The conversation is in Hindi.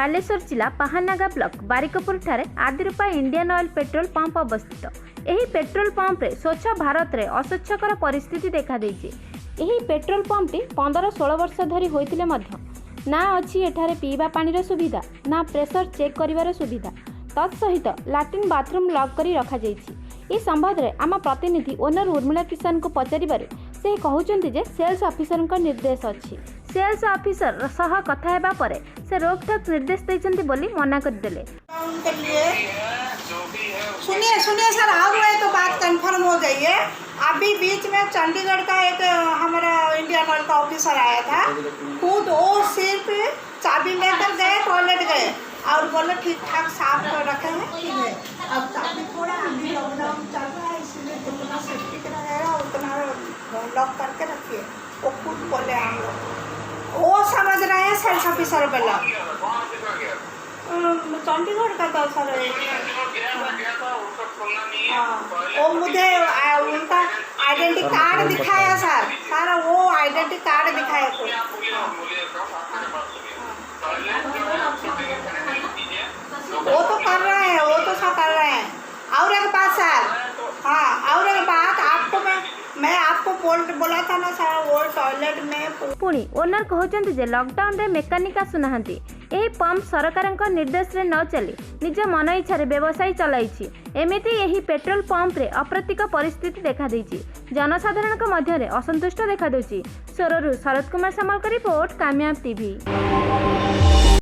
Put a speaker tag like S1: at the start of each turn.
S1: बालेश्वर जिला पाहानागा ब्लॉक बारिकपुर ठारे आदिरूपा इंडियन ऑयल पेट्रोल पंप अवस्थित। एही पेट्रोल पंप रे स्वच्छ भारत रे अस्वच्छकर परिस्थिति देखा देइछि। एही पेट्रोल पंप टी 15-16 वर्ष धरी होइतिले मध्य ना अछि एठारे पीवा पानीर सुविधा ना प्रेशर चेक करिवार सुविधा, तत्सहित लैट्रिन बाथरूम लॉक करी रखा जाइछि। ए संबंध रे आम प्रतिनिधि ओनर उर्मिला किसान को पचारिबारे से कहउचंती जे सेल्स ऑफिसर का निर्देश अछि। सेल्स ऑफिसर सह कथा हेबा परे से रोकठोक निर्देश दैछंती बोली मना कर देले।
S2: सुनिए सर, अब ये तो बात कंफर्म हो गई है। अभी बीच में चंडीगढ़ का एक हमारा इंडियन ऑयल का ऑफिसर आया था, खुद वो सिर्फ चाबी लेकर गए, टॉयलेट गए और बोले ठीक ठाक साफ कर रखे हैं, ठीक है। अब चाबी थोड़ा अभी लॉकडाउन चल रहा है, इसलिए जितना सेफ्टी रहेगा उतना लॉक करके रखिए। वो खुद बोले हम लोग, वो समझ रहे हैं सेल्स ऑफिसर बोला चंडीगढ़ का था सर। वो मुझे उनका आइडेंटिटी कार्ड दिखाया सर, वो आइडेंटिटी कार्ड दिखाया कुछ। वो तो कर रहे हैं, वो तो सब कर रहे हैं। और एक बात सर, हाँ और एक बात आपको मैं आपको बोला था ना सर, वो टॉयलेट में
S1: पुणी ओनर कहउचंती जे लॉकडाउन रे मेकानिक आसुनाहांती। एही पंप सरकारक निर्देश रे न चली निज मन इच्छा रे व्यवसाय चलाइछि। एमिति एही पेट्रोल पंप रे अप्रतिक परिस्थिति देखा देइछि। जनसाधारणक मध्य रे असंतुष्ट देखा देउछि। सोररू शरद कुमार सामल का रिपोर्ट, कामयाब टीवी।